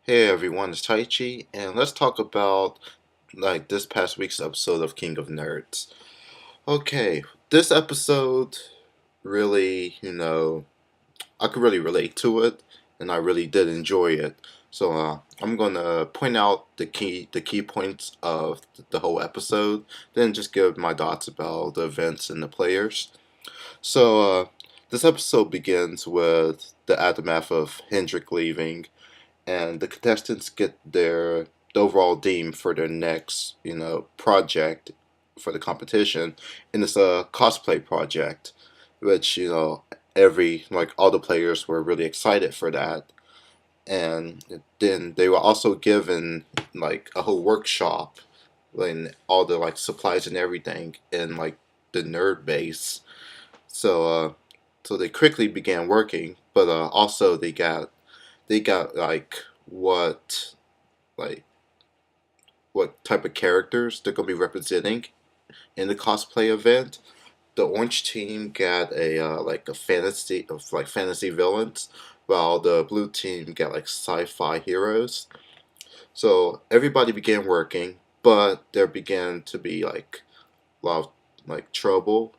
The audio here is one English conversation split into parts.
Hey everyone, it's Taichi, and let's talk about this past week's episode of King of Nerds. Okay, this episode really, I could really relate to it, and I really did enjoy it. So I'm gonna point out the key points of the whole episode, then just give my thoughts about the events and the players. So this episode begins with the aftermath of Hendrik leaving and the contestants get the overall theme for their next, project for the competition, and it's a cosplay project, which every like all the players were really excited for that, and then they were also given like a whole workshop, and all the like supplies and everything in like the nerd base. So so they quickly began working, but also they got like what type of characters they're gonna be representing in the cosplay event. The orange team got a like a fantasy of like fantasy villains, while the blue team got like sci-fi heroes. So everybody began working, but there began to be like a lot of like trouble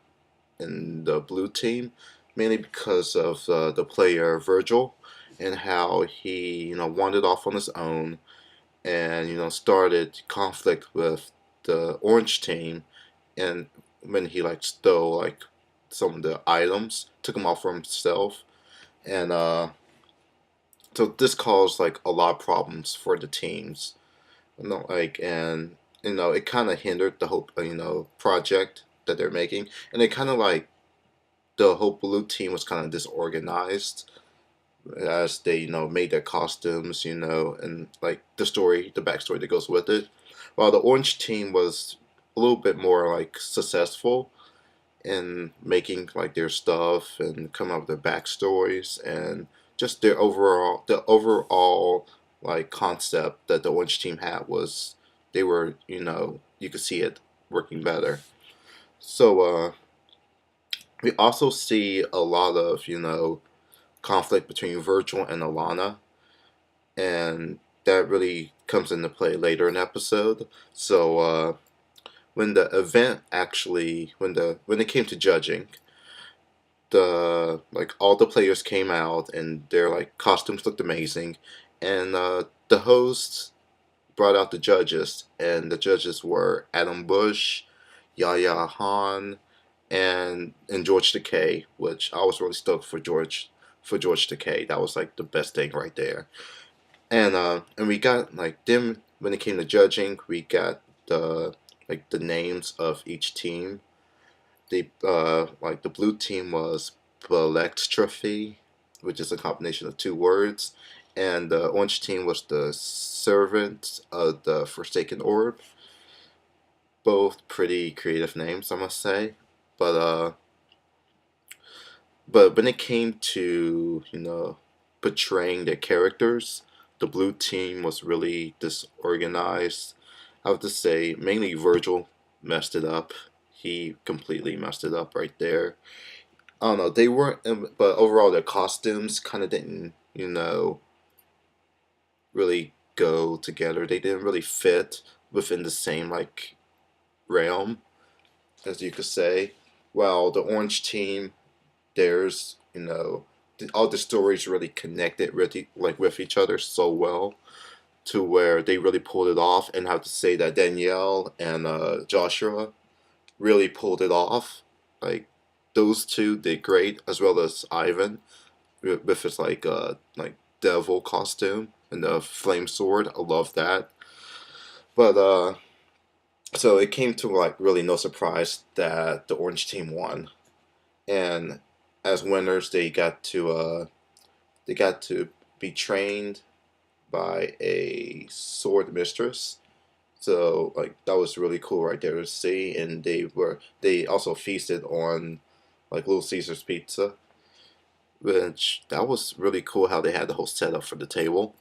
in the blue team, mainly because of the player Virgil and how he wandered off on his own and started conflict with the orange team, and when he like stole like some of the items, took them all for himself, and so this caused like a lot of problems for the teams, and it kind of hindered the whole project that they're making, and it kind of like the whole blue team was kind of disorganized as they made their costumes, and like the backstory that goes with it, while the orange team was a little bit more like successful in making like their stuff and come up with their backstories and just the overall like concept that the orange team had was they were you could see it working better. So we also see a lot of conflict between Virgil and Alana, and that really comes into play later in the episode. So when the event actually, when it came to judging, the like all the players came out and their like costumes looked amazing, and the hosts brought out the judges, and the judges were Adam Bush, Yaya Han, and George Takei, which I was really stoked for George Takei. That was like the best thing right there. And we got like them when it came to judging, we got the names of each team. The like the blue team was Balextrophy, which is a combination of two words, and the orange team was the Servant of the Forsaken Orb. Both pretty creative names, I must say. But but when it came to portraying their characters, the blue team was really disorganized. I have to say, mainly Virgil messed it up. He completely messed it up right there. I don't know. They weren't, but overall, their costumes kind of didn't, really go together. They didn't really fit within the same like realm, as you could say. While the orange team, there's all the stories really connected really like with each other so well to where they really pulled it off, and I have to say that Danielle and Joshua really pulled it off. Like those two did great, as well as Ivan with his like devil costume and the flame sword. I love that. But so it came to like really no surprise that the orange team won, and as winners they got to be trained by a sword mistress. So like that was really cool right there to see, and they also feasted on like Little Caesar's pizza, which that was really cool how they had the whole setup for the table.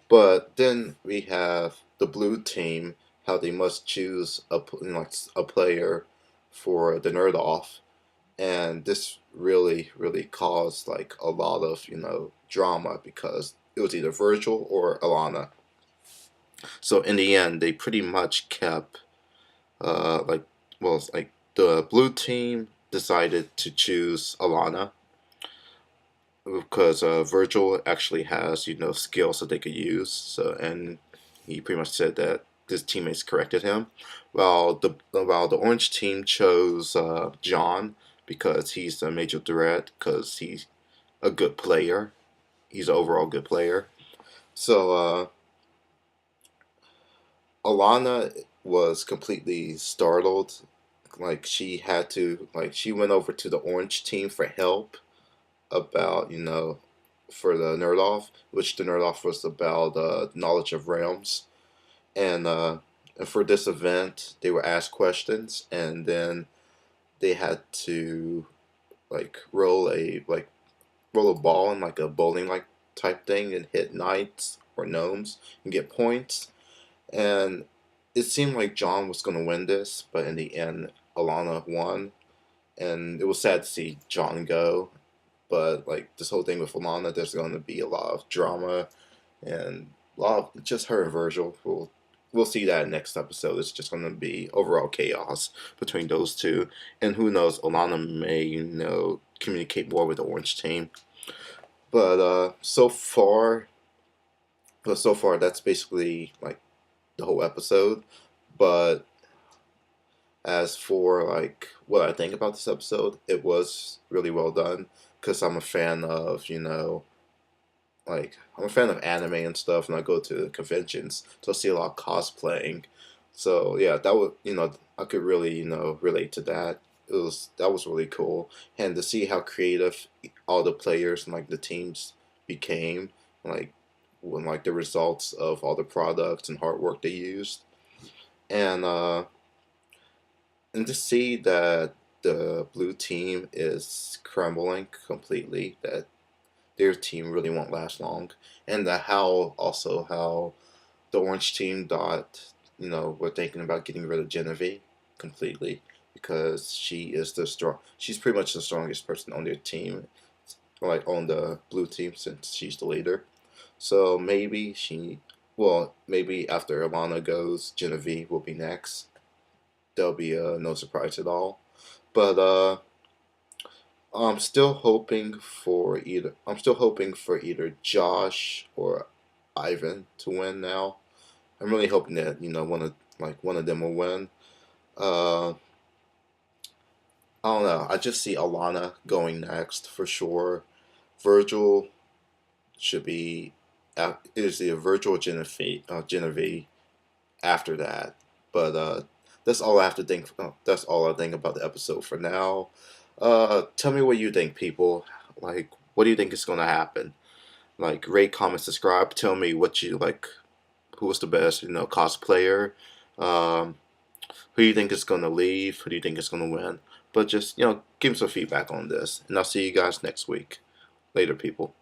But then we have the blue team, how they must choose like a player for the nerd off, and this really caused like a lot of drama because it was either Virgil or Alana. So in the end, they pretty much kept like well, it's like the blue team decided to choose Alana because Virgil actually has skills that they could use. So and he pretty much said that his teammates corrected him, while the orange team chose John because he's a major threat because he's a good player. He's an overall good player. So Alana was completely startled. Like she went over to the orange team for help about for the nerd off, which the nerd off was about knowledge of realms, and for this event they were asked questions, and then they had to like roll a ball in like a bowling like type thing and hit knights or gnomes and get points. And it seemed like John was going to win this, but in the end, Alana won. And it was sad to see John go. But like this whole thing with Alana, there's going to be a lot of drama and a lot of just her and Virgil. We'll see that next episode. It's just going to be overall chaos between those two. And who knows, Alana may communicate more with the Orange team. But so far that's basically like the whole episode. But as for like what I think about this episode, it was really well done because I'm a fan of I'm a fan of anime and stuff, and I go to conventions, so I see a lot of cosplaying. So yeah, that was I could really relate to that. That was really cool, and to see how creative all the players and like the teams became, like when like the results of all the products and hard work they used, and to see that the blue team is crumbling completely, that their team really won't last long, and that how the orange team thought we're thinking about getting rid of Genevieve completely because she's pretty much the strongest person on their team, like on the blue team since she's the leader. So maybe after Alana goes, Genevieve will be next. There'll be no surprise at all. But I'm still hoping for either Josh or Ivan to win now. I'm really hoping that one of them will win. Uh, I don't know. I just see Alana going next for sure. Virgil should be is the Virgil Genevieve after that. But that's all I have to think. That's all I think about the episode for now. Tell me what you think, people. Like, what do you think is going to happen? Like, rate, comment, subscribe. Tell me what you like. Who was the best, cosplayer? Um, who do you think is going to leave? Who do you think is going to win? But just give me some feedback on this, and I'll see you guys next week. Later, people.